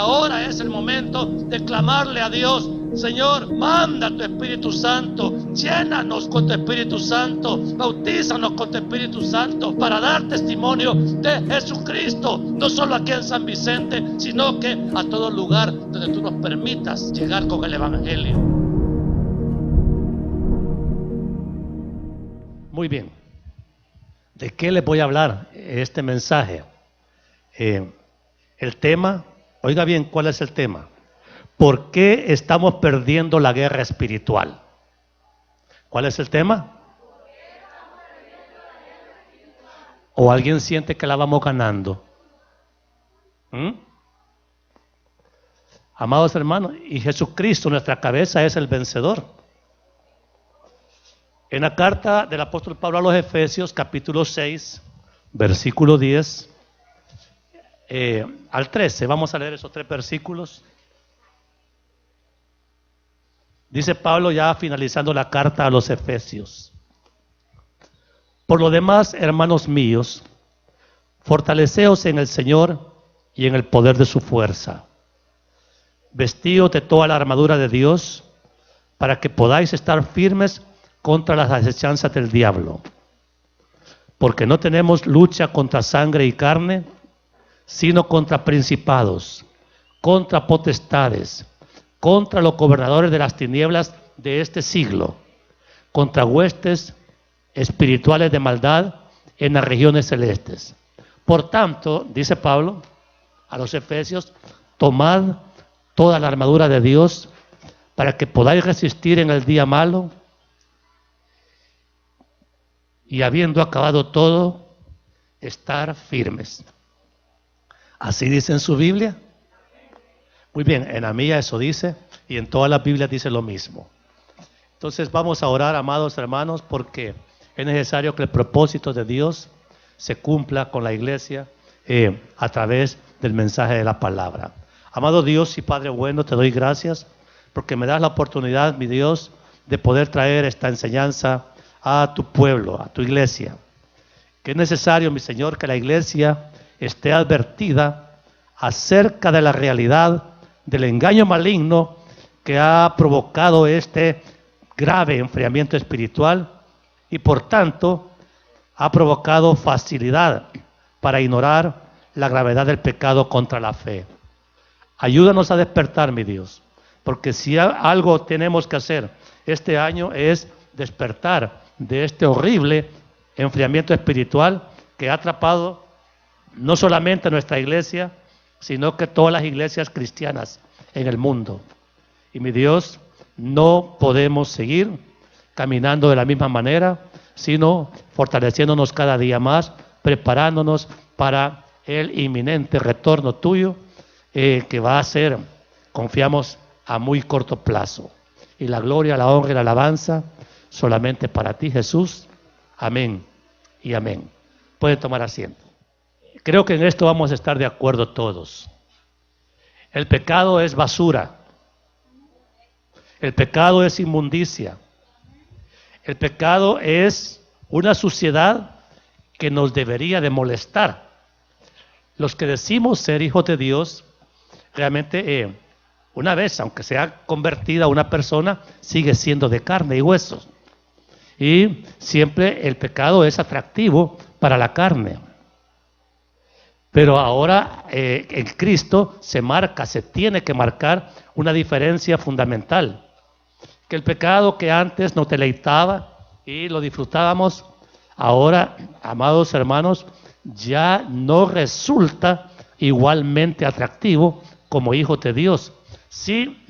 Ahora es el momento de clamarle a Dios: Señor, manda tu Espíritu Santo, llénanos con tu Espíritu Santo, bautízanos con tu Espíritu Santo para dar testimonio de Jesucristo, no solo aquí en San Vicente, sino que a todo lugar donde tú nos permitas llegar con el Evangelio. Muy bien, ¿de qué les voy a hablar este mensaje? El tema, oiga bien, ¿cuál es el tema? ¿Por qué estamos perdiendo la guerra espiritual? ¿Cuál es el tema? ¿O alguien siente que la vamos ganando? Amados hermanos, y Jesucristo, nuestra cabeza, es el vencedor. En la carta del apóstol Pablo a los Efesios, capítulo 6, versículo 10 al 13, vamos a leer esos 3 versículos. Dice Pablo, ya finalizando la carta a los Efesios: por lo demás, hermanos míos, fortaleceos en el Señor y en el poder de su fuerza. Vestíos de toda la armadura de Dios, para que podáis estar firmes contra las acechanzas del diablo. Porque no tenemos lucha contra sangre y carne, sino contra principados, contra potestades, contra los gobernadores de las tinieblas de este siglo, contra huestes espirituales de maldad en las regiones celestes. Por tanto, dice Pablo a los Efesios, tomad toda la armadura de Dios para que podáis resistir en el día malo, y habiendo acabado todo, estar firmes. ¿Así dice en su Biblia? Muy bien, en la mía eso dice, y en todas las Biblias dice lo mismo. Entonces vamos a orar, amados hermanos, porque es necesario que el propósito de Dios se cumpla con la iglesia a través del mensaje de la palabra. Amado Dios y Padre bueno, te doy gracias porque me das la oportunidad, mi Dios, de poder traer esta enseñanza a tu pueblo, a tu iglesia. Que es necesario, mi Señor, que la iglesia esté advertida acerca de la realidad del engaño maligno que ha provocado este grave enfriamiento espiritual y por tanto ha provocado facilidad para ignorar la gravedad del pecado contra la fe. Ayúdanos a despertar, mi Dios, porque si algo tenemos que hacer este año es despertar de este horrible enfriamiento espiritual que ha atrapado no solamente nuestra iglesia, sino que todas las iglesias cristianas en el mundo. Y mi Dios, no podemos seguir caminando de la misma manera, sino fortaleciéndonos cada día más, preparándonos para el inminente retorno tuyo, que va a ser, confiamos, a muy corto plazo. Y la gloria, la honra y la alabanza solamente para ti, Jesús. Amén y amén. Pueden tomar asiento. Creo que en esto vamos a estar de acuerdo todos. El pecado es basura. El pecado es inmundicia. El pecado es una suciedad que nos debería de molestar. Los que decimos ser hijos de Dios, realmente una vez, aunque sea convertida una persona, sigue siendo de carne y huesos. Y siempre el pecado es atractivo para la carne. Pero ahora en Cristo se tiene que marcar una diferencia fundamental. Que el pecado que antes nos deleitaba y lo disfrutábamos, ahora, amados hermanos, ya no resulta igualmente atractivo como hijos de Dios. Sí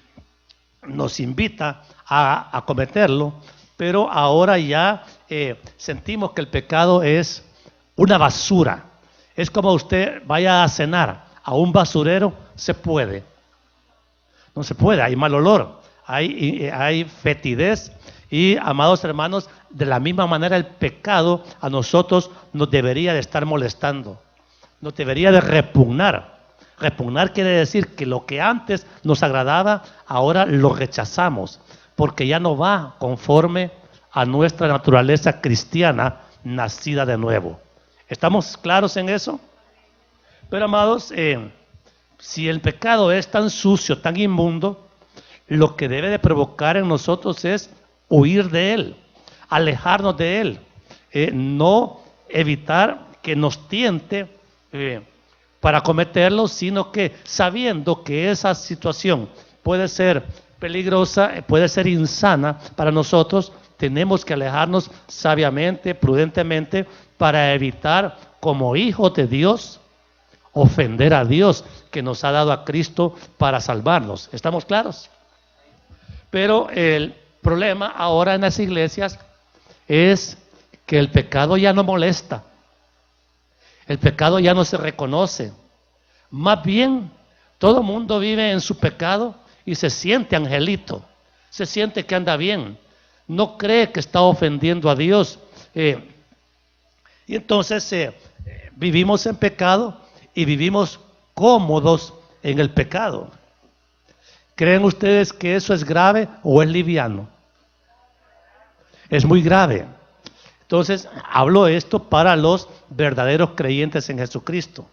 nos invita a cometerlo, pero ahora ya sentimos que el pecado es una basura. Es como usted vaya a cenar a un basurero, se puede. No se puede, hay mal olor, hay fetidez. Y, amados hermanos, de la misma manera el pecado a nosotros nos debería de estar molestando, nos debería de repugnar. Repugnar quiere decir que lo que antes nos agradaba, ahora lo rechazamos, porque ya no va conforme a nuestra naturaleza cristiana nacida de nuevo. ¿Estamos claros en eso? Pero, amados, si el pecado es tan sucio, tan inmundo, lo que debe de provocar en nosotros es huir de él, alejarnos de él, no evitar que nos tiente para cometerlo, sino que sabiendo que esa situación puede ser peligrosa, puede ser insana para nosotros, tenemos que alejarnos sabiamente, prudentemente, para evitar, como hijos de Dios, ofender a Dios que nos ha dado a Cristo para salvarnos. ¿Estamos claros? Pero el problema ahora en las iglesias es que el pecado ya no molesta. El pecado ya no se reconoce. Más bien, todo el mundo vive en su pecado y se siente angelito. Se siente que anda bien. No cree que está ofendiendo a Dios. Y entonces vivimos en pecado y vivimos cómodos en el pecado. ¿Creen ustedes que eso es grave o es liviano? Es muy grave. Entonces, hablo esto para los verdaderos creyentes en Jesucristo.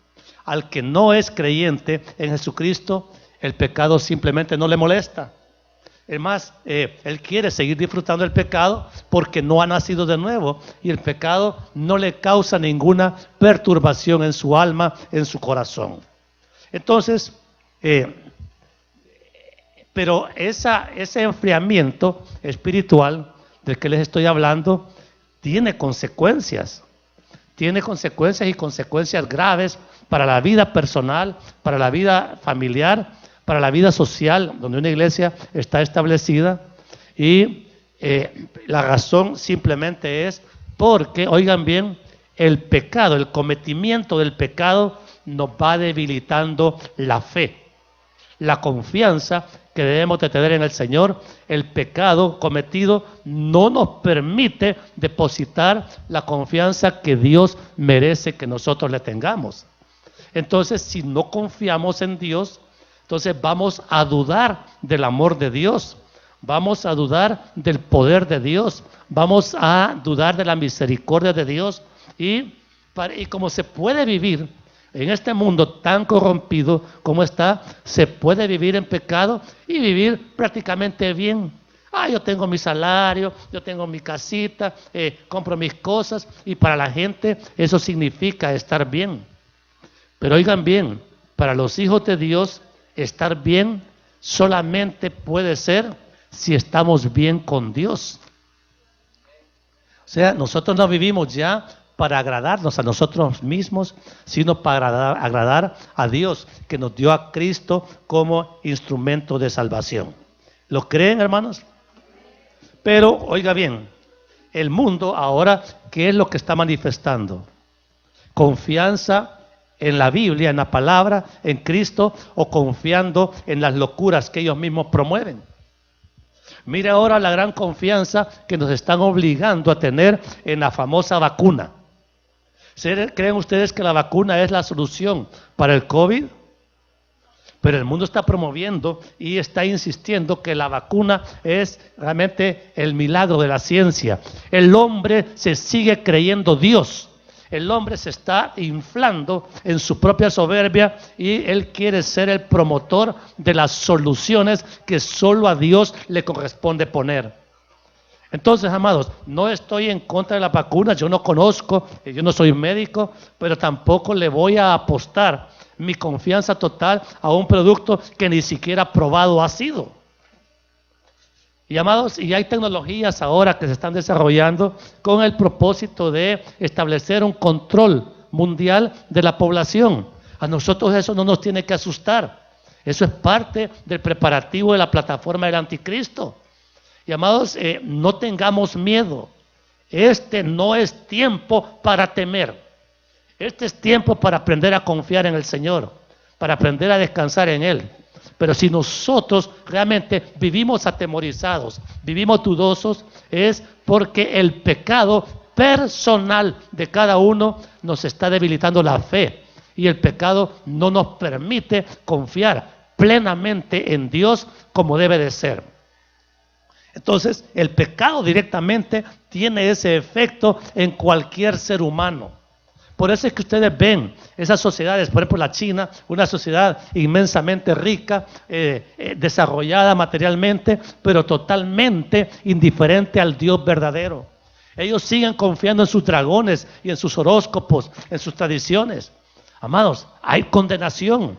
Al que no es creyente en Jesucristo, el pecado simplemente no le molesta. Es más, él quiere seguir disfrutando del pecado porque no ha nacido de nuevo y el pecado no le causa ninguna perturbación en su alma, en su corazón. Entonces, pero ese enfriamiento espiritual del que les estoy hablando tiene consecuencias. Tiene consecuencias y consecuencias graves para la vida personal, para la vida familiar, para la vida social, donde una iglesia está establecida. Y la razón simplemente es porque, oigan bien, el pecado, el cometimiento del pecado nos va debilitando la fe, la confianza que debemos de tener en el Señor. El pecado cometido no nos permite depositar la confianza que Dios merece que nosotros le tengamos. Entonces, si no confiamos en Dios, entonces vamos a dudar del amor de Dios, vamos a dudar del poder de Dios, vamos a dudar de la misericordia de Dios. Y como se puede vivir en este mundo tan corrompido como está, se puede vivir en pecado y vivir prácticamente bien. Yo tengo mi salario, yo tengo mi casita, compro mis cosas, y para la gente eso significa estar bien. Pero oigan bien, para los hijos de Dios, estar bien solamente puede ser si estamos bien con Dios. O sea, nosotros no vivimos ya para agradarnos a nosotros mismos, sino para agradar a Dios, que nos dio a Cristo como instrumento de salvación. ¿Lo creen, hermanos? Pero, oiga bien, el mundo ahora, ¿qué es lo que está manifestando? Confianza en la Biblia, en la palabra, en Cristo, o confiando en las locuras que ellos mismos promueven. Mire ahora la gran confianza que nos están obligando a tener en la famosa vacuna. ¿Creen ustedes que la vacuna es la solución para el COVID? Pero el mundo está promoviendo y está insistiendo que la vacuna es realmente el milagro de la ciencia. El hombre se sigue creyendo Dios. El hombre se está inflando en su propia soberbia y él quiere ser el promotor de las soluciones que solo a Dios le corresponde poner. Entonces, amados, no estoy en contra de las vacunas, yo no conozco, yo no soy médico, pero tampoco le voy a apostar mi confianza total a un producto que ni siquiera probado ha sido. Y amados, y hay tecnologías ahora que se están desarrollando con el propósito de establecer un control mundial de la población. A nosotros eso no nos tiene que asustar. Eso es parte del preparativo de la plataforma del anticristo. Y amados, no tengamos miedo. Este no es tiempo para temer. Este es tiempo para aprender a confiar en el Señor, para aprender a descansar en Él. Pero si nosotros realmente vivimos atemorizados, vivimos dudosos, es porque el pecado personal de cada uno nos está debilitando la fe. Y el pecado no nos permite confiar plenamente en Dios como debe de ser. Entonces, el pecado directamente tiene ese efecto en cualquier ser humano. Por eso es que ustedes ven esas sociedades, por ejemplo la China, una sociedad inmensamente rica, desarrollada materialmente, pero totalmente indiferente al Dios verdadero. Ellos siguen confiando en sus dragones y en sus horóscopos, en sus tradiciones. Amados, hay condenación.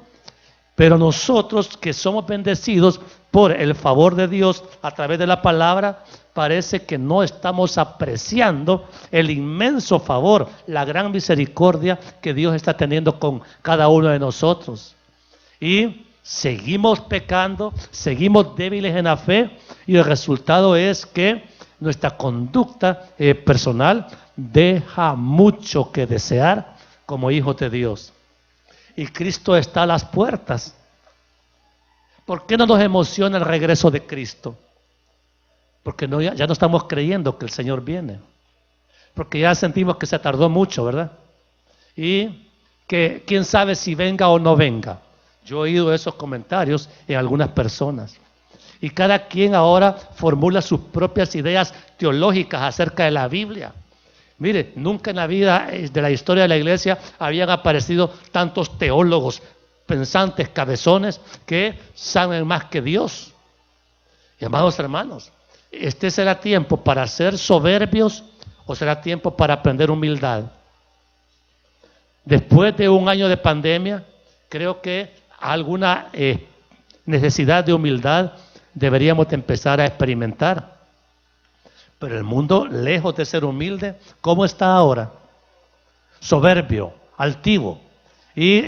Pero nosotros que somos bendecidos por el favor de Dios a través de la palabra, parece que no estamos apreciando el inmenso favor, la gran misericordia que Dios está teniendo con cada uno de nosotros. Y seguimos pecando, seguimos débiles en la fe, y el resultado es que nuestra conducta personal deja mucho que desear como hijos de Dios. Y Cristo está a las puertas. ¿Por qué no nos emociona el regreso de Cristo? Porque ya no estamos creyendo que el Señor viene. Porque ya sentimos que se tardó mucho, ¿verdad? Y que quién sabe si venga o no venga. Yo he oído esos comentarios en algunas personas. Y cada quien ahora formula sus propias ideas teológicas acerca de la Biblia. Mire, nunca en la vida de la historia de la iglesia habían aparecido tantos teólogos, pensantes, cabezones, que saben más que Dios. Y amados hermanos, ¿este será tiempo para ser soberbios o será tiempo para aprender humildad? Después de un año de pandemia, creo que alguna necesidad de humildad deberíamos de empezar a experimentar. Pero el mundo, lejos de ser humilde, ¿cómo está ahora? Soberbio, altivo. Y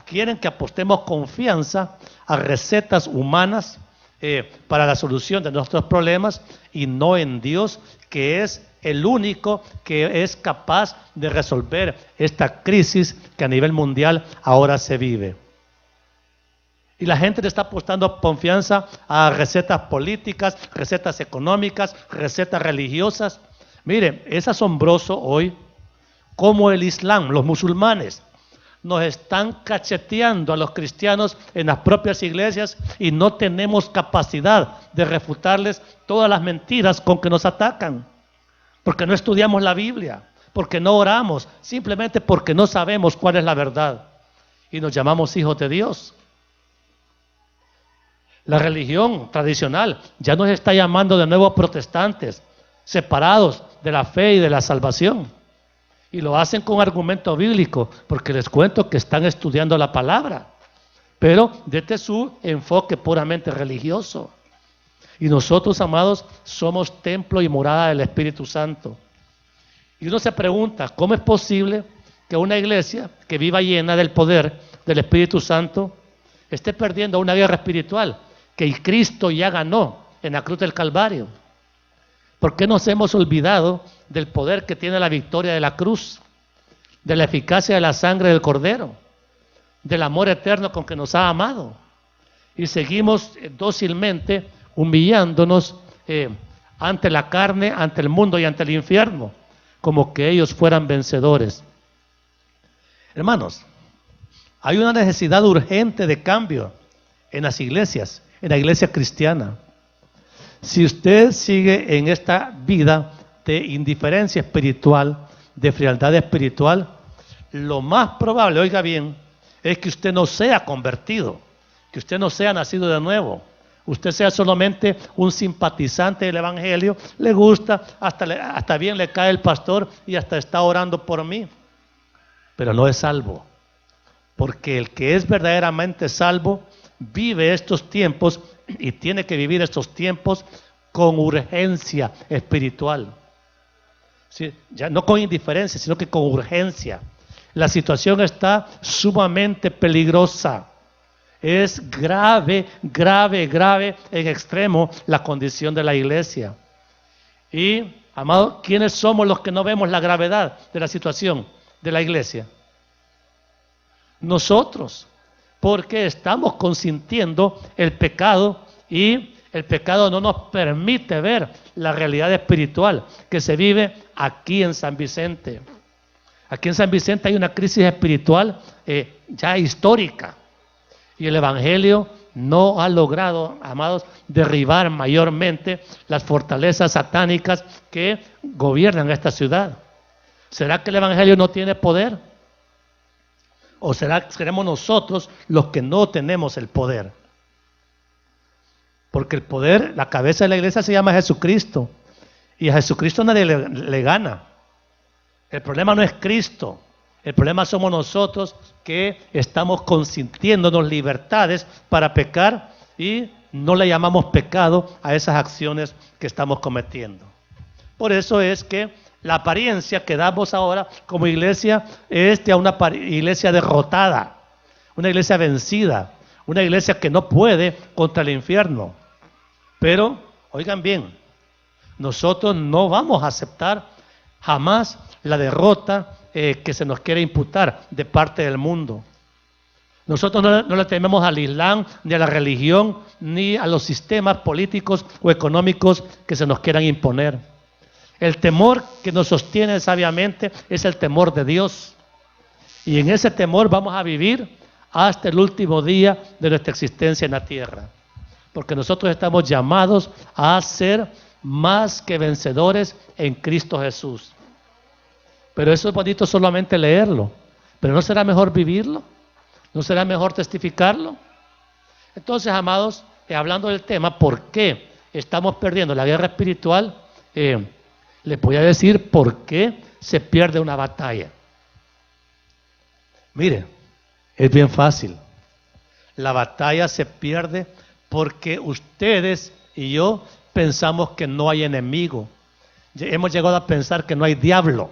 quieren que apostemos confianza a recetas humanas para la solución de nuestros problemas y no en Dios, que es el único que es capaz de resolver esta crisis que a nivel mundial ahora se vive. Y la gente le está apostando confianza a recetas políticas, recetas económicas, recetas religiosas. Mire, es asombroso hoy cómo el Islam, los musulmanes, nos están cacheteando a los cristianos en las propias iglesias y no tenemos capacidad de refutarles todas las mentiras con que nos atacan. Porque no estudiamos la Biblia, porque no oramos, simplemente porque no sabemos cuál es la verdad. Y nos llamamos hijos de Dios. La religión tradicional ya nos está llamando de nuevo protestantes, separados de la fe y de la salvación. Y lo hacen con argumento bíblico, porque les cuento que están estudiando la palabra, pero desde su enfoque puramente religioso. Y nosotros, amados, somos templo y morada del Espíritu Santo. Y uno se pregunta, ¿cómo es posible que una iglesia que viva llena del poder del Espíritu Santo esté perdiendo una guerra espiritual que Cristo ya ganó en la cruz del Calvario? ¿Por qué nos hemos olvidado del poder que tiene la victoria de la cruz, de la eficacia de la sangre del Cordero, del amor eterno con que nos ha amado? Y seguimos dócilmente humillándonos ante la carne, ante el mundo y ante el infierno, como que ellos fueran vencedores. Hermanos, hay una necesidad urgente de cambio en las iglesias, en la iglesia cristiana. Si usted sigue en esta vida de indiferencia espiritual, de frialdad espiritual, lo más probable, oiga bien, es que usted no sea convertido, que usted no sea nacido de nuevo. Usted sea solamente un simpatizante del Evangelio, le gusta, hasta bien le cae el pastor y hasta está orando por mí, pero no es salvo. Porque el que es verdaderamente salvo vive estos tiempos y tiene que vivir estos tiempos con urgencia espiritual. Sí, ya no con indiferencia, sino que con urgencia. La situación está sumamente peligrosa. Es grave, grave, grave en extremo la condición de la iglesia. Y, amados, ¿quiénes somos los que no vemos la gravedad de la situación de la iglesia? Nosotros, porque estamos consintiendo el pecado y el pecado no nos permite ver la realidad espiritual que se vive aquí en San Vicente. Aquí en San Vicente hay una crisis espiritual ya histórica y el Evangelio no ha logrado, amados, derribar mayormente las fortalezas satánicas que gobiernan esta ciudad. ¿Será que el Evangelio no tiene poder? ¿O seremos nosotros los que no tenemos el poder? Porque el poder, la cabeza de la iglesia se llama Jesucristo. Y a Jesucristo nadie le gana. El problema no es Cristo. El problema somos nosotros que estamos consintiéndonos libertades para pecar y no le llamamos pecado a esas acciones que estamos cometiendo. Por eso es que la apariencia que damos ahora como iglesia es de una iglesia derrotada, una iglesia vencida, una iglesia que no puede contra el infierno. Pero, oigan bien, nosotros no vamos a aceptar jamás la derrota que se nos quiere imputar de parte del mundo. Nosotros no le tememos al Islam, ni a la religión, ni a los sistemas políticos o económicos que se nos quieran imponer. El temor que nos sostiene sabiamente es el temor de Dios. Y en ese temor vamos a vivir hasta el último día de nuestra existencia en la tierra. Porque nosotros estamos llamados a ser más que vencedores en Cristo Jesús. Pero eso es bonito solamente leerlo. Pero ¿no será mejor vivirlo? ¿No será mejor testificarlo? Entonces, amados, hablando del tema, ¿por qué estamos perdiendo la guerra espiritual? Les voy a decir por qué se pierde una batalla. Mire, es bien fácil. La batalla se pierde porque ustedes y yo pensamos que no hay enemigo. Hemos llegado a pensar que no hay diablo,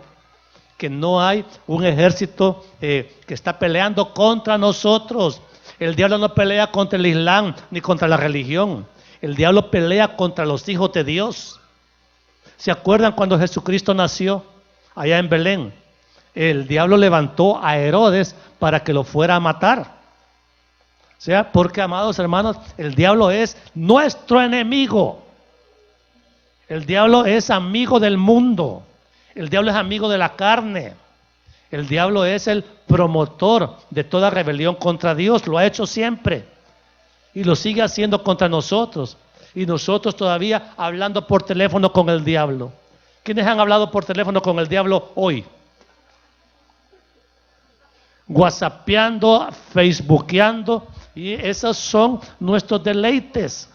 que no hay un ejército que está peleando contra nosotros. El diablo no pelea contra el Islam ni contra la religión. El diablo pelea contra los hijos de Dios. ¿Se acuerdan cuando Jesucristo nació allá en Belén? El diablo levantó a Herodes para que lo fuera a matar. O sea, porque, amados hermanos, el diablo es nuestro enemigo. El diablo es amigo del mundo. El diablo es amigo de la carne. El diablo es el promotor de toda rebelión contra Dios. Lo ha hecho siempre. Y lo sigue haciendo contra nosotros. Y nosotros todavía hablando por teléfono con el diablo. ¿Quiénes han hablado por teléfono con el diablo hoy? WhatsAppeando, Facebookeando. Y esos son nuestros deleites.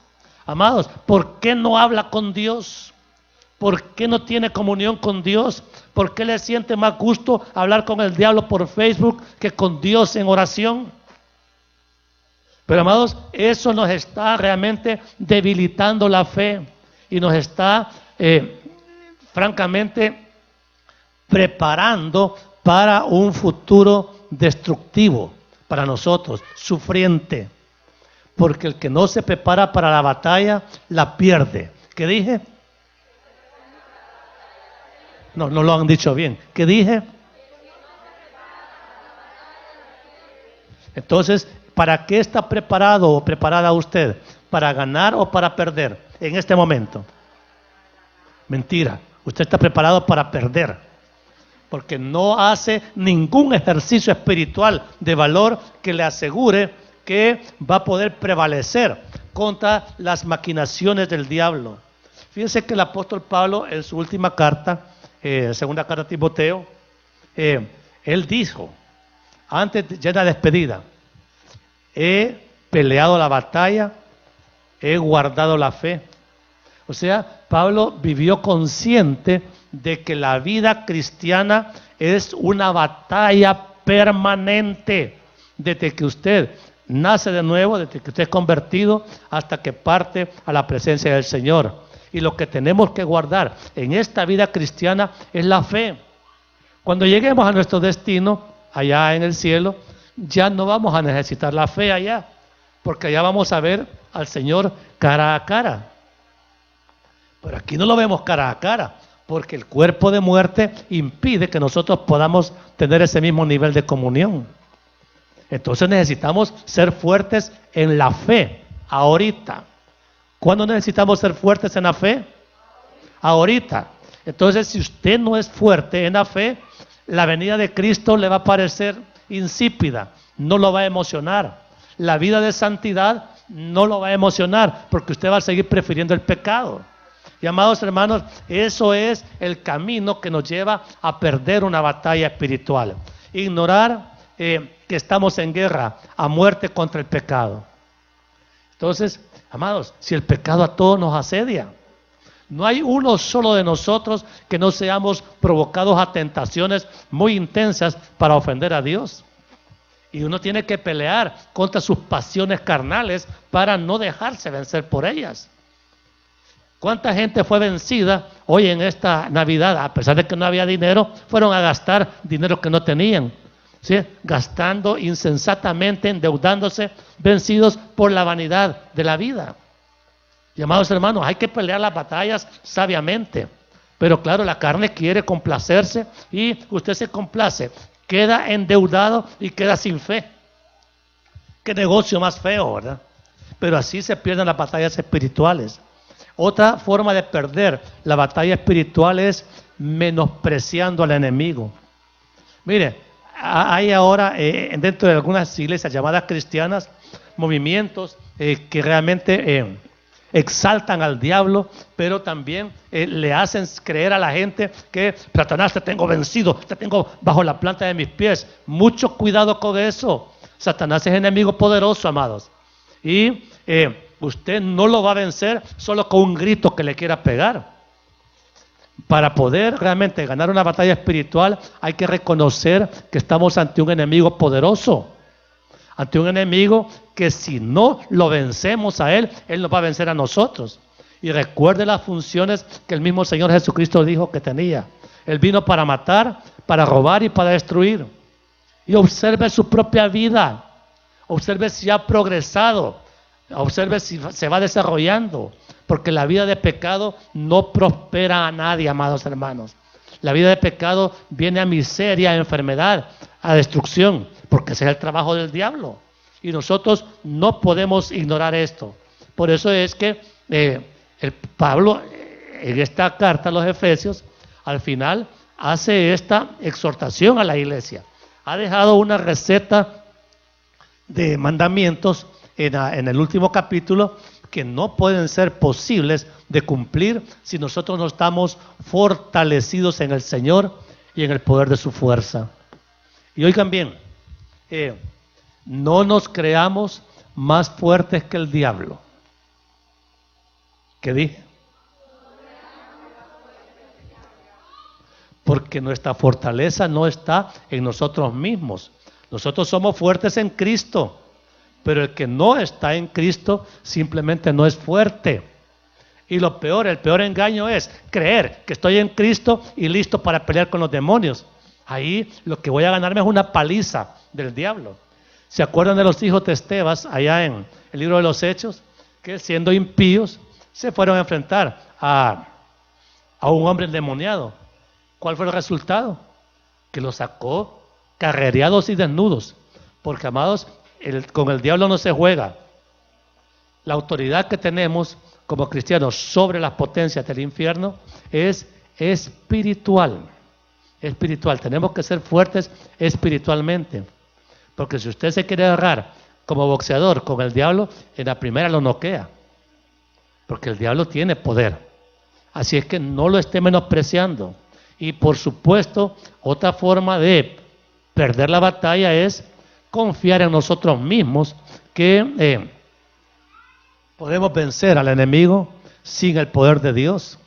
Amados, ¿por qué no habla con Dios? ¿Por qué no tiene comunión con Dios? ¿Por qué le siente más gusto hablar con el diablo por Facebook que con Dios en oración? Pero, amados, eso nos está realmente debilitando la fe y nos está, francamente, preparando para un futuro destructivo para nosotros, sufriente. Porque el que no se prepara para la batalla, la pierde. ¿Qué dije? No lo han dicho bien. ¿Qué dije? Entonces, ¿para qué está preparado o preparada usted? ¿Para ganar o para perder en este momento? Mentira. Usted está preparado para perder. Porque no hace ningún ejercicio espiritual de valor que le asegure que va a poder prevalecer contra las maquinaciones del diablo. Fíjense que el apóstol Pablo en su última carta, segunda carta a Timoteo, él dijo, antes ya de la despedida, he peleado la batalla, he guardado la fe. O sea, Pablo vivió consciente de que la vida cristiana es una batalla permanente desde que usted nace de nuevo, desde que usted es convertido hasta que parte a la presencia del Señor. Y lo que tenemos que guardar en esta vida cristiana es la fe. Cuando lleguemos a nuestro destino, allá en el cielo, ya no vamos a necesitar la fe allá, porque allá vamos a ver al Señor cara a cara. Pero aquí no lo vemos cara a cara, porque el cuerpo de muerte impide que nosotros podamos tener ese mismo nivel de comunión. Entonces necesitamos ser fuertes en la fe, ahorita. ¿Cuándo necesitamos ser fuertes en la fe? Ahorita. Entonces, si usted no es fuerte en la fe, la venida de Cristo le va a parecer insípida, no lo va a emocionar. La vida de santidad no lo va a emocionar, porque usted va a seguir prefiriendo el pecado. Y amados hermanos, eso es el camino que nos lleva a perder una batalla espiritual. Ignorar que estamos en guerra a muerte contra el pecado. Entonces, amados, si el pecado a todos nos asedia, no hay uno solo de nosotros que no seamos provocados a tentaciones muy intensas para ofender a Dios. Y uno tiene que pelear contra sus pasiones carnales para no dejarse vencer por ellas. ¿Cuánta gente fue vencida hoy en esta Navidad? A pesar de que no había dinero, fueron a gastar dinero que no tenían, ¿sí? Gastando insensatamente, endeudándose, vencidos por la vanidad de la vida. Y amados hermanos, hay que pelear las batallas sabiamente. Pero claro, la carne quiere complacerse y usted se complace, queda endeudado y queda sin fe. Qué negocio más feo, ¿verdad? Pero así se pierden las batallas espirituales. Otra forma de perder la batalla espiritual es menospreciando al enemigo. Mire, hay ahora dentro de algunas iglesias llamadas cristianas movimientos que realmente exaltan al diablo, pero también le hacen creer a la gente que Satanás te tengo vencido, te tengo bajo la planta de mis pies. Mucho cuidado con eso. Satanás es enemigo poderoso, amados. Y usted no lo va a vencer solo con un grito que le quiera pegar. Para poder realmente ganar una batalla espiritual hay que reconocer que estamos ante un enemigo poderoso, ante un enemigo que si no lo vencemos a él, él nos va a vencer a nosotros. Y recuerde las funciones que el mismo Señor Jesucristo dijo que tenía. Él vino para matar, para robar y para destruir. Y observe su propia vida, observe si ha progresado, observe si se va desarrollando, porque la vida de pecado no prospera a nadie, amados hermanos. La vida de pecado viene a miseria, a enfermedad, a destrucción, porque ese es el trabajo del diablo. Y nosotros no podemos ignorar esto. Por eso es que el Pablo, en esta carta a los Efesios, al final hace esta exhortación a la iglesia. Ha dejado una receta de mandamientos en el último capítulo que no pueden ser posibles de cumplir si nosotros no estamos fortalecidos en el Señor y en el poder de su fuerza. Y oigan bien, no nos creamos más fuertes que el diablo. ¿Qué dije? Porque nuestra fortaleza no está en nosotros mismos. Nosotros somos fuertes en Cristo, pero el que no está en Cristo simplemente no es fuerte. Y lo peor, el peor engaño es creer que estoy en Cristo y listo para pelear con los demonios. Ahí lo que voy a ganarme es una paliza del diablo. ¿Se acuerdan de los hijos de Estebas allá en el libro de los Hechos? Que siendo impíos se fueron a enfrentar a un hombre endemoniado. ¿Cuál fue el resultado? Que los sacó carrereados y desnudos. Porque, amados, con el diablo no se juega. La autoridad que tenemos como cristianos sobre las potencias del infierno es espiritual. Espiritual. Tenemos que ser fuertes espiritualmente. Porque si usted se quiere agarrar como boxeador con el diablo, en la primera lo noquea. Porque el diablo tiene poder. Así es que no lo esté menospreciando. Y por supuesto, otra forma de perder la batalla es confiar en nosotros mismos que podemos vencer al enemigo sin el poder de Dios.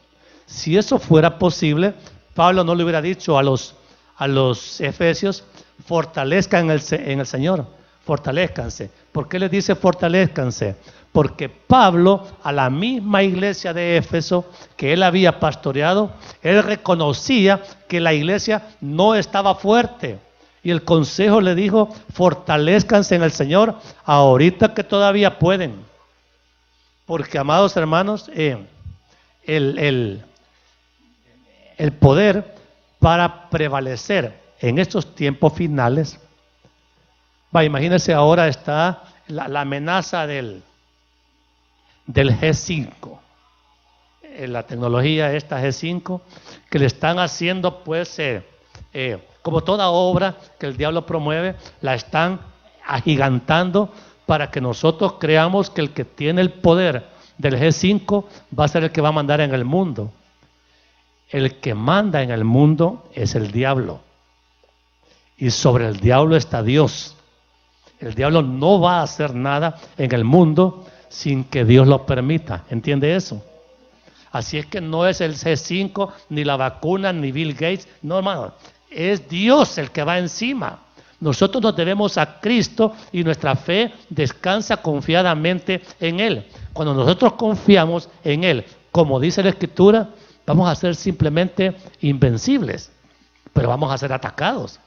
Si eso fuera posible, Pablo no le hubiera dicho a los efesios, fortalezcan en el Señor, fortalezcanse. ¿Por qué les dice fortalezcanse? Porque Pablo, a la misma iglesia de Éfeso que él había pastoreado, él reconocía que la iglesia no estaba fuerte. Y el consejo le dijo, fortalezcanse en el Señor ahorita que todavía pueden. Porque, amados hermanos, el poder para prevalecer en estos tiempos finales, imagínense ahora está la amenaza del G5, la tecnología esta G5, que le están haciendo pues, como toda obra que el diablo promueve, la están agigantando para que nosotros creamos que el que tiene el poder del G5 va a ser el que va a mandar en el mundo. El que manda en el mundo es el diablo. Y sobre el diablo está Dios. El diablo no va a hacer nada en el mundo sin que Dios lo permita. ¿Entiende eso? Así es que no es el C5, ni la vacuna, ni Bill Gates. No, hermano. Es Dios el que va encima. Nosotros nos debemos a Cristo y nuestra fe descansa confiadamente en Él. Cuando nosotros confiamos en Él, como dice la Escritura, vamos a ser simplemente invencibles, pero vamos a ser atacados.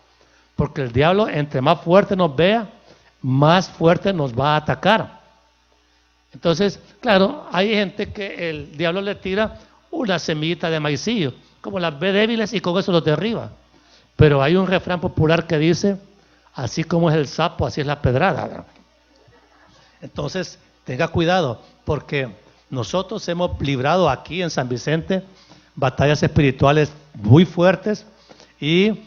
Porque el diablo, entre más fuerte nos vea, más fuerte nos va a atacar. Entonces, claro, hay gente que el diablo le tira una semillita de maicillo, como las ve débiles y con eso los derriba. Pero hay un refrán popular que dice, así como es el sapo, así es la pedrada. Entonces, tenga cuidado, porque nosotros hemos librado aquí en San Vicente batallas espirituales muy fuertes y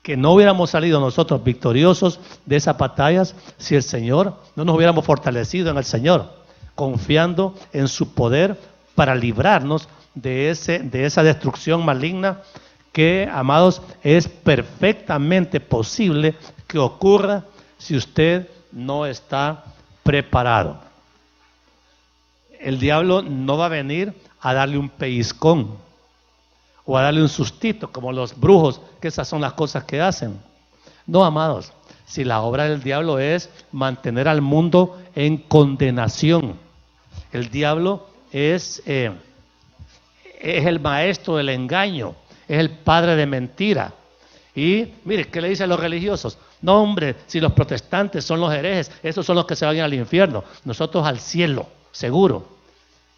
que no hubiéramos salido nosotros victoriosos de esas batallas si el Señor no nos hubiéramos fortalecido en el Señor, confiando en su poder para librarnos de esa destrucción maligna que, amados, es perfectamente posible que ocurra si usted no está preparado. El diablo no va a venir a darle un pellizcón o a darle un sustito como los brujos, que esas son las cosas que hacen. No, amados, si la obra del diablo es mantener al mundo en condenación. El diablo es el maestro del engaño, es el padre de mentira. Y mire, ¿qué le dice a los religiosos? No, hombre, si los protestantes son los herejes, esos son los que se van al infierno, nosotros al cielo, seguro.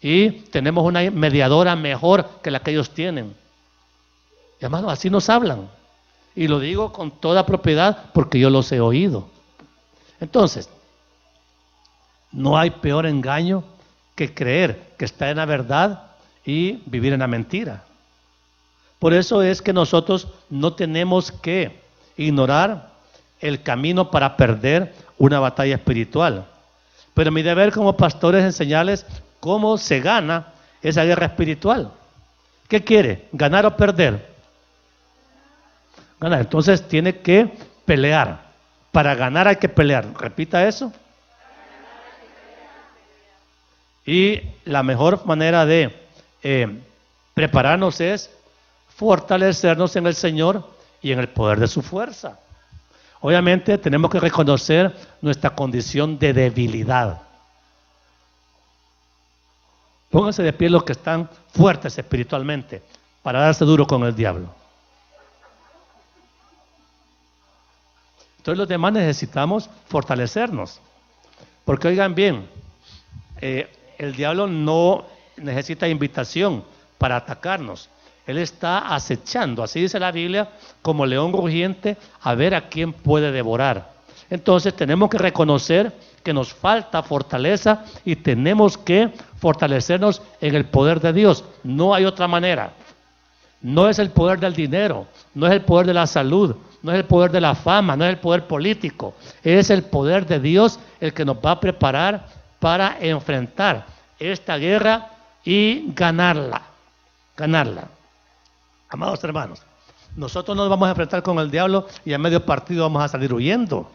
Y tenemos una mediadora mejor que la que ellos tienen. Y hermano, así nos hablan. Y lo digo con toda propiedad porque yo los he oído. Entonces, no hay peor engaño que creer que está en la verdad y vivir en la mentira. Por eso es que nosotros no tenemos que ignorar el camino para perder una batalla espiritual. Pero mi deber como pastor es enseñarles cómo se gana esa guerra espiritual. ¿Qué quiere? ¿Ganar o perder? Ganar. Entonces tiene que pelear. Para ganar hay que pelear. Repita eso. Y la mejor manera de prepararnos es fortalecernos en el Señor y en el poder de su fuerza. Obviamente tenemos que reconocer nuestra condición de debilidad. Pónganse de pie los que están fuertes espiritualmente para darse duro con el diablo. Entonces los demás necesitamos fortalecernos. Porque oigan bien, el diablo no necesita invitación para atacarnos. Él está acechando, así dice la Biblia, como león rugiente, a ver a quién puede devorar. Entonces tenemos que reconocer que nos falta fortaleza y tenemos que fortalecernos en el poder de Dios. No hay otra manera. No es el poder del dinero, no es el poder de la salud, no es el poder de la fama, no es el poder político. Es el poder de Dios el que nos va a preparar para enfrentar esta guerra y ganarla. Ganarla. Amados hermanos, nosotros no nos vamos a enfrentar con el diablo y a medio partido vamos a salir huyendo.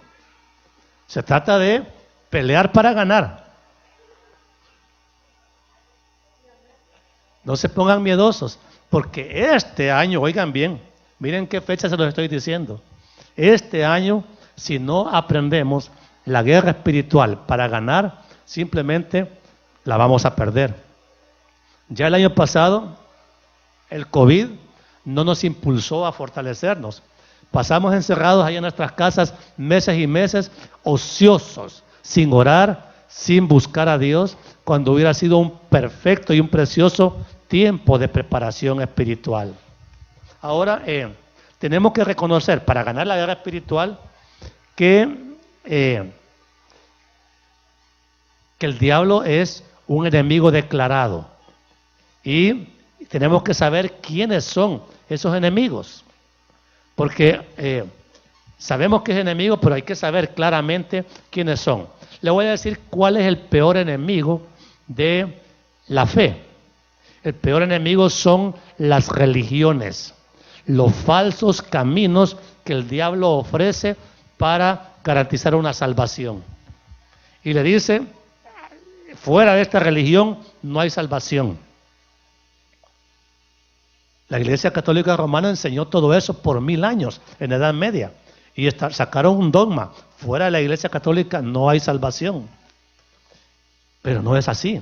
Se trata de pelear para ganar. No se pongan miedosos, porque este año, oigan bien, miren qué fecha se los estoy diciendo. Este año, si no aprendemos la guerra espiritual para ganar, simplemente la vamos a perder. Ya el año pasado, el COVID no nos impulsó a fortalecernos. Pasamos encerrados ahí en nuestras casas meses y meses, ociosos, sin orar, sin buscar a Dios, cuando hubiera sido un perfecto y un precioso tiempo de preparación espiritual. Ahora, tenemos que reconocer, para ganar la guerra espiritual, que el diablo es un enemigo declarado. Y tenemos que saber quiénes son esos enemigos. Porque sabemos que es enemigo, pero hay que saber claramente quiénes son. Le voy a decir cuál es el peor enemigo de la fe. El peor enemigo son las religiones, los falsos caminos que el diablo ofrece para garantizar una salvación. Y le dice, fuera de esta religión no hay salvación. La Iglesia Católica Romana enseñó todo eso por 1000 años, en Edad Media. Y sacaron un dogma, fuera de la Iglesia Católica no hay salvación. Pero no es así.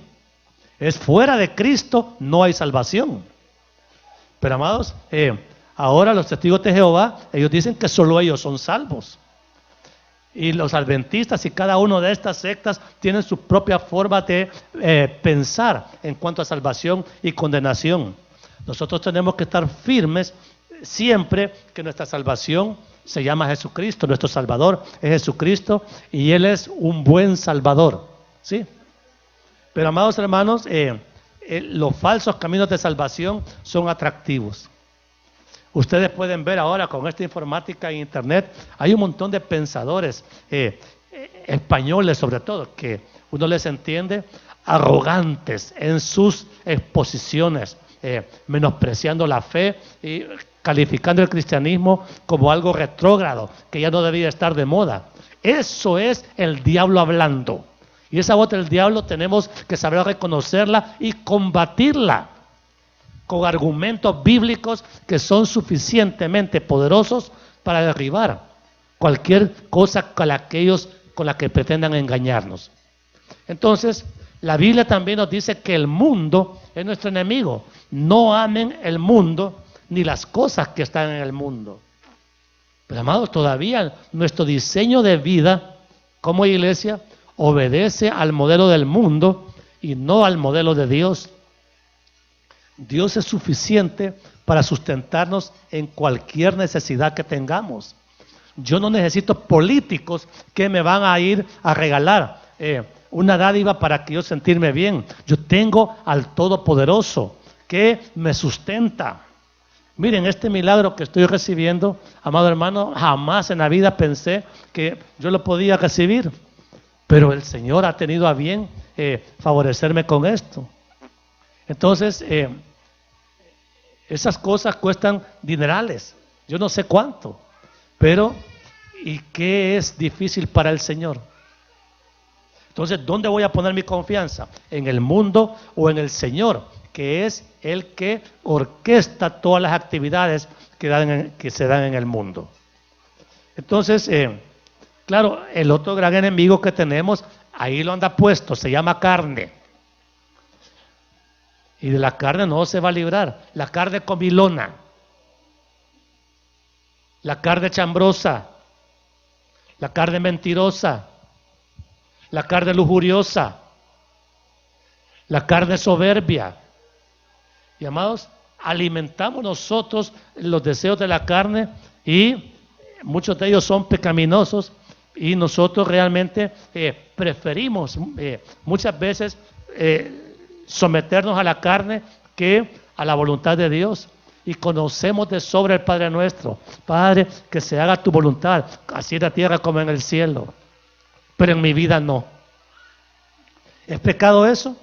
Es fuera de Cristo no hay salvación. Pero amados, ahora los testigos de Jehová, ellos dicen que solo ellos son salvos. Y los adventistas y cada una de estas sectas tienen su propia forma de pensar en cuanto a salvación y condenación. Nosotros tenemos que estar firmes siempre que nuestra salvación se llama Jesucristo, nuestro Salvador es Jesucristo y Él es un buen Salvador, ¿sí? Pero amados hermanos, los falsos caminos de salvación son atractivos. Ustedes pueden ver ahora con esta informática e internet, hay un montón de pensadores, españoles sobre todo, que uno les entiende, arrogantes en sus exposiciones, menospreciando la fe y calificando el cristianismo como algo retrógrado, que ya no debía estar de moda. Eso es el diablo hablando. Y esa voz del diablo tenemos que saber reconocerla y combatirla con argumentos bíblicos que son suficientemente poderosos para derribar cualquier cosa con la que pretendan engañarnos. Entonces, la Biblia también nos dice que el mundo es nuestro enemigo. No amen el mundo ni las cosas que están en el mundo. Pero amados, todavía nuestro diseño de vida como iglesia obedece al modelo del mundo y no al modelo de Dios. Dios es suficiente para sustentarnos en cualquier necesidad que tengamos. Yo no necesito políticos que me van a ir a regalar una dádiva para que yo sentirme bien. Yo tengo al Todopoderoso que me sustenta. Miren, este milagro que estoy recibiendo, amado hermano, jamás en la vida pensé que yo lo podía recibir. Pero el Señor ha tenido a bien favorecerme con esto. Entonces, esas cosas cuestan dinerales, yo no sé cuánto, pero ¿y qué es difícil para el Señor? Entonces, ¿dónde voy a poner mi confianza? ¿En el mundo o en el Señor, que es el que orquesta todas las actividades que se dan en el mundo? Entonces, claro, el otro gran enemigo que tenemos, ahí lo anda puesto, se llama carne. Y de la carne no se va a librar. La carne comilona, la carne chambrosa, la carne mentirosa, la carne lujuriosa, la carne soberbia. Y amados, alimentamos nosotros los deseos de la carne y muchos de ellos son pecaminosos y nosotros realmente preferimos muchas veces someternos a la carne que a la voluntad de Dios. Y conocemos de sobra el Padre nuestro: Padre, que se haga tu voluntad, así en la tierra como en el cielo. Pero en mi vida no. ¿Es pecado eso?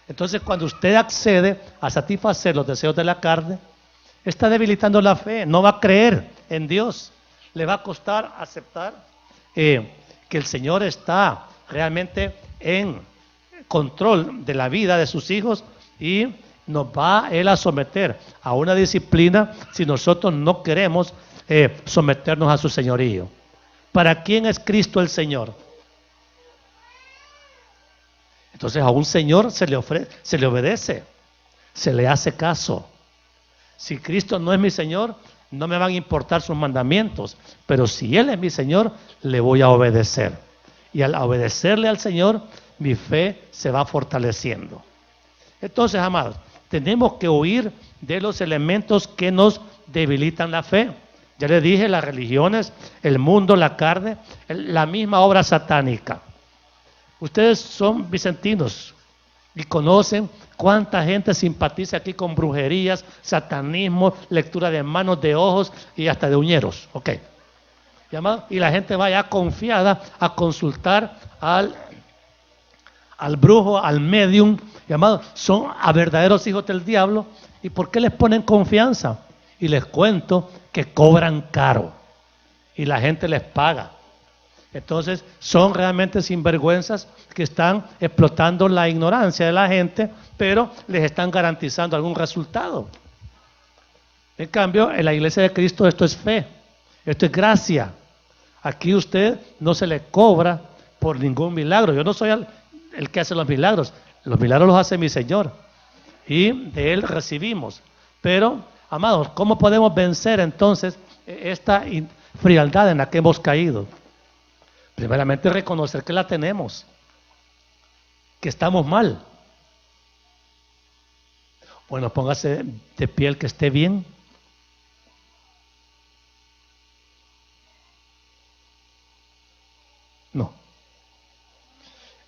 Entonces, cuando usted accede a satisfacer los deseos de la carne, está debilitando la fe, no va a creer en Dios. Le va a costar aceptar que el Señor está realmente en control de la vida de sus hijos y nos va Él a someter a una disciplina si nosotros no queremos someternos a su señorío. ¿Para quién es Cristo el Señor? Entonces a un Señor se le obedece, se le hace caso. Si Cristo no es mi Señor, no me van a importar sus mandamientos, pero si Él es mi Señor, le voy a obedecer. Y al obedecerle al Señor, mi fe se va fortaleciendo. Entonces, amados, tenemos que huir de los elementos que nos debilitan la fe. Ya les dije, las religiones, el mundo, la carne, la misma obra satánica. Ustedes son vicentinos y conocen cuánta gente simpatiza aquí con brujerías, satanismo, lectura de manos, de ojos y hasta de uñeros. Ok. Y la gente va ya confiada a consultar al brujo, al medium, y amados, son a verdaderos hijos del diablo. ¿Y por qué les ponen confianza? Y les cuento que cobran caro y la gente les paga. Entonces son realmente sinvergüenzas que están explotando la ignorancia de la gente, pero les están garantizando algún resultado. En cambio, en la iglesia de Cristo esto es fe, esto es gracia. Aquí usted no se le cobra por ningún milagro. Yo no soy el que hace los milagros los hace mi Señor y de Él recibimos. Pero, amados, ¿cómo podemos vencer entonces esta frialdad en la que hemos caído? Primeramente reconocer que la tenemos, que estamos mal. Bueno, póngase de pie el que esté bien. No.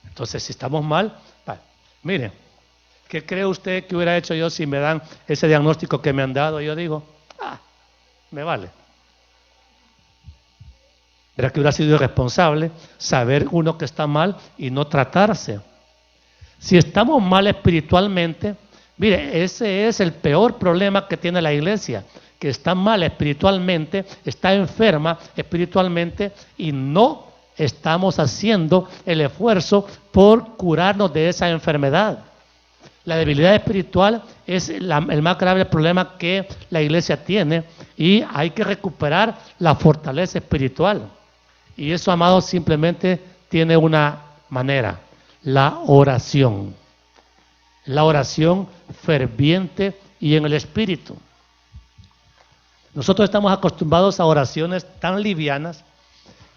Entonces, si estamos mal, vale. Mire, ¿qué cree usted que hubiera hecho yo si me dan ese diagnóstico que me han dado? Yo digo, me vale. Verá que hubiera sido irresponsable saber uno que está mal y no tratarse. Si estamos mal espiritualmente, mire, ese es el peor problema que tiene la iglesia, que está mal espiritualmente, está enferma espiritualmente y no estamos haciendo el esfuerzo por curarnos de esa enfermedad. La debilidad espiritual es el más grave problema que la iglesia tiene y hay que recuperar la fortaleza espiritual. Y eso, amados, simplemente tiene una manera, la oración. La oración ferviente y en el espíritu. Nosotros estamos acostumbrados a oraciones tan livianas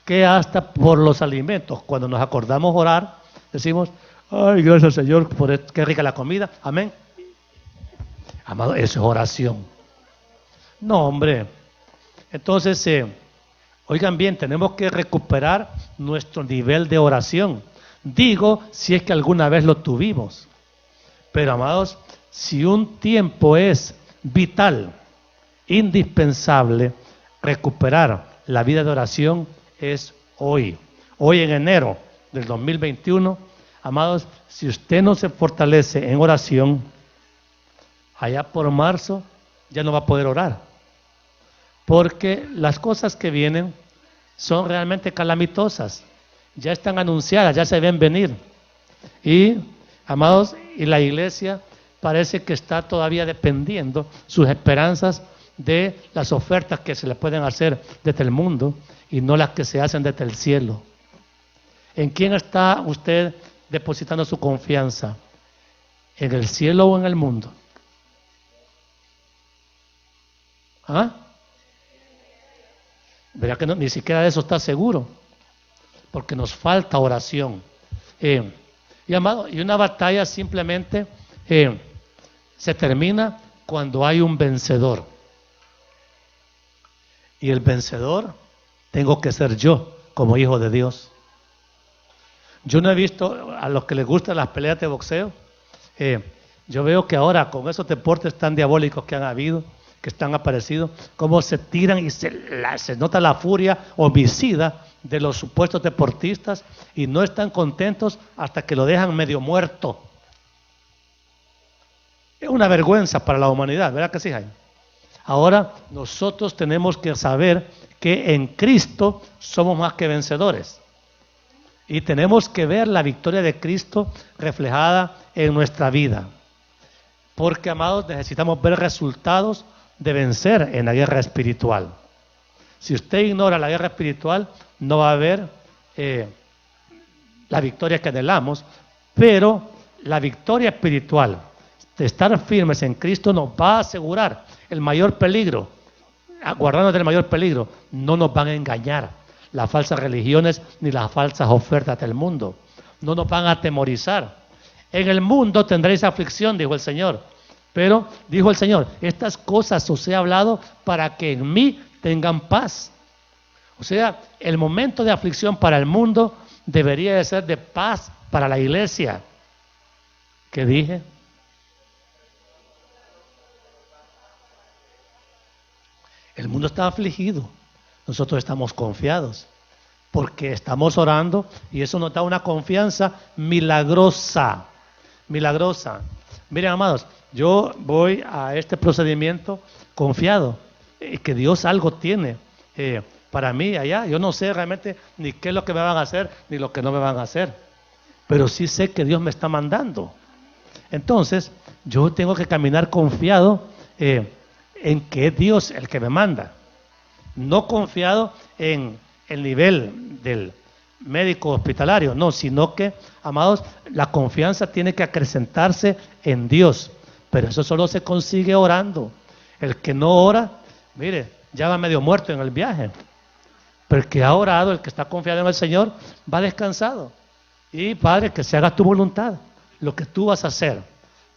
que hasta por los alimentos, cuando nos acordamos orar, decimos, ay, gracias Señor, qué rica la comida, amén. Amado, eso es oración. No, hombre. Entonces, oigan bien, tenemos que recuperar nuestro nivel de oración. Digo, si es que alguna vez lo tuvimos. Pero, amados, si un tiempo es vital, indispensable, recuperar la vida de oración, es hoy. Hoy en enero del 2021, amados, si usted no se fortalece en oración, allá por marzo ya no va a poder orar. Porque las cosas que vienen son realmente calamitosas. Ya están anunciadas, ya se ven venir. Y, amados, y la iglesia parece que está todavía dependiendo sus esperanzas de las ofertas que se le pueden hacer desde el mundo y no las que se hacen desde el cielo. ¿En quién está usted depositando su confianza? ¿En el cielo o en el mundo? ¿Ah? Verá que ni siquiera de eso está seguro, porque nos falta oración. Y amado, y una batalla simplemente se termina cuando hay un vencedor. Y el vencedor tengo que ser yo, como hijo de Dios. Yo no he visto a los que les gustan las peleas de boxeo. Yo veo que ahora con esos deportes tan diabólicos que han habido, que están aparecidos, cómo se tiran y se nota la furia homicida de los supuestos deportistas y no están contentos hasta que lo dejan medio muerto. Es una vergüenza para la humanidad, ¿verdad que sí, Jaime? Ahora nosotros tenemos que saber que en Cristo somos más que vencedores. Y tenemos que ver la victoria de Cristo reflejada en nuestra vida. Porque, amados, necesitamos ver resultados de vencer en la guerra espiritual. Si usted ignora la guerra espiritual, no va a haber la victoria que anhelamos, pero la victoria espiritual, de estar firmes en Cristo, nos va a asegurar el mayor peligro, guardarnos del mayor peligro. No nos van a engañar las falsas religiones ni las falsas ofertas del mundo. No nos van a atemorizar. En el mundo tendréis aflicción, dijo el Señor. Pero, dijo el Señor, estas cosas os he hablado para que en mí tengan paz. O sea, el momento de aflicción para el mundo debería de ser de paz para la iglesia. ¿Qué dije? El mundo está afligido. Nosotros estamos confiados. porque estamos orando y eso nos da una confianza milagrosa, milagrosa. Miren, amados, yo voy a este procedimiento confiado que Dios algo tiene para mí allá. Yo no sé realmente ni qué es lo que me van a hacer ni lo que no me van a hacer, pero sí sé que Dios me está mandando. Entonces yo tengo que caminar confiado en que es Dios el que me manda, no confiado en el nivel del médico hospitalario, no, sino que, amados, la confianza tiene que acrecentarse en Dios, pero eso solo se consigue orando. El que no ora, mire, ya va medio muerto en el viaje, pero el que ha orado, el que está confiado en el Señor, va descansado. Y Padre, que se haga tu voluntad, lo que tú vas a hacer.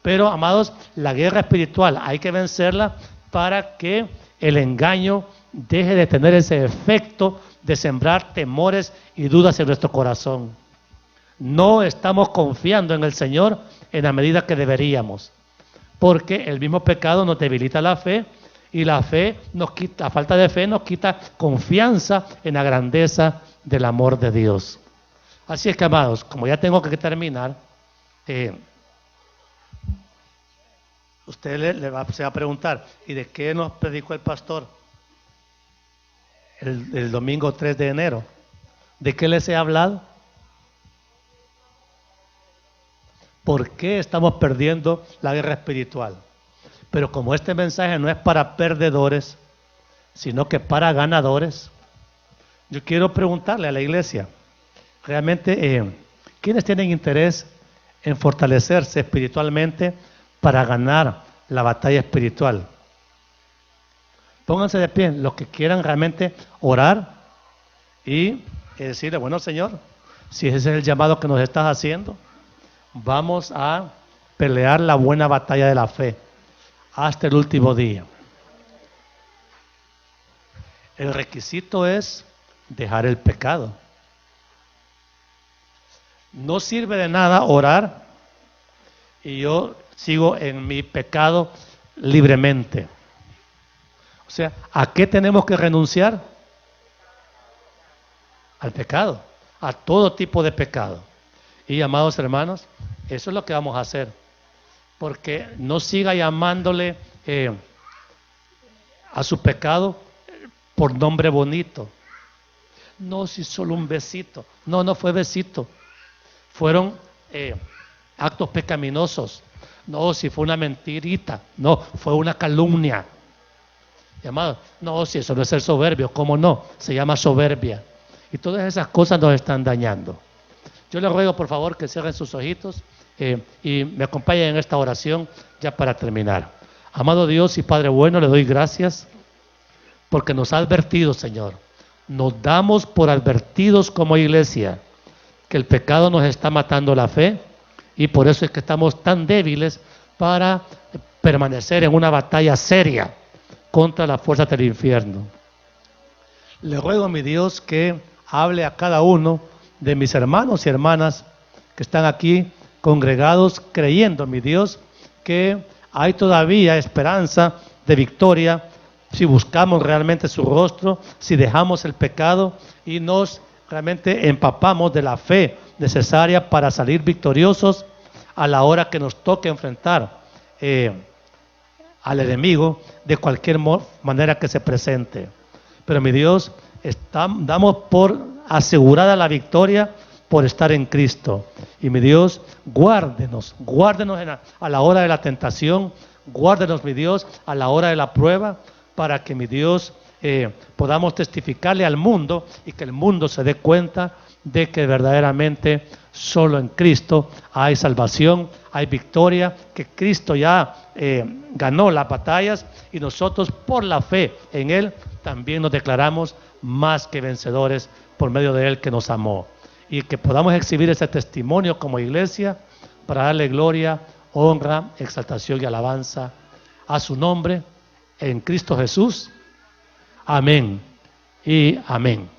Pero, amados, la guerra espiritual hay que vencerla para que el engaño deje de tener ese efecto de sembrar temores y dudas en nuestro corazón. No estamos confiando en el Señor en la medida que deberíamos, porque el mismo pecado nos debilita la fe y la fe nos quita, la falta de fe nos quita confianza en la grandeza del amor de Dios. Así es que, amados, como ya tengo que terminar, usted se va a preguntar, ¿y de qué nos predicó el pastor el domingo 3 de enero? ¿De qué les he hablado? ¿Por qué estamos perdiendo la guerra espiritual? Pero como este mensaje no es para perdedores, sino que para ganadores, yo quiero preguntarle a la iglesia, realmente, ¿quiénes tienen interés en fortalecerse espiritualmente para ganar la batalla espiritual? Pónganse de pie, los que quieran realmente orar y decirle, bueno, Señor, si ese es el llamado que nos estás haciendo, vamos a pelear la buena batalla de la fe hasta el último día. El requisito es dejar el pecado. No sirve de nada orar y yo sigo en mi pecado libremente. O sea, ¿a qué tenemos que renunciar? Al pecado, a todo tipo de pecado. Y, amados hermanos, eso es lo que vamos a hacer. Porque no siga llamándole a su pecado por nombre bonito. No, si solo un besito. No, no fue besito. Fueron actos pecaminosos. No, si fue una mentirita. No, fue una calumnia. Amado, no, si eso no es ser soberbio, ¿cómo no? Se llama soberbia. Y todas esas cosas nos están dañando. Yo les ruego, por favor, que cierren sus ojitos y me acompañen en esta oración ya para terminar. Amado Dios y Padre bueno, le doy gracias porque nos ha advertido, Señor. Nos damos por advertidos como iglesia que el pecado nos está matando la fe y por eso es que estamos tan débiles para permanecer en una batalla seria contra las fuerzas del infierno. Le ruego, mi Dios, que hable a cada uno de mis hermanos y hermanas que están aquí congregados, creyendo, mi Dios, que hay todavía esperanza de victoria si buscamos realmente su rostro, si dejamos el pecado y nos realmente empapamos de la fe necesaria para salir victoriosos a la hora que nos toque enfrentar al enemigo de cualquier manera que se presente. Pero mi Dios, damos por asegurada la victoria por estar en Cristo. Y mi Dios, guárdenos a la hora de la tentación, guárdenos, mi Dios, a la hora de la prueba, para que, mi Dios, podamos testificarle al mundo y que el mundo se dé cuenta de que verdaderamente solo en Cristo hay salvación, hay victoria, que Cristo ya ganó las batallas y nosotros por la fe en Él también nos declaramos más que vencedores por medio de Él que nos amó. Y que podamos exhibir ese testimonio como iglesia para darle gloria, honra, exaltación y alabanza a su nombre en Cristo Jesús. Amén y amén.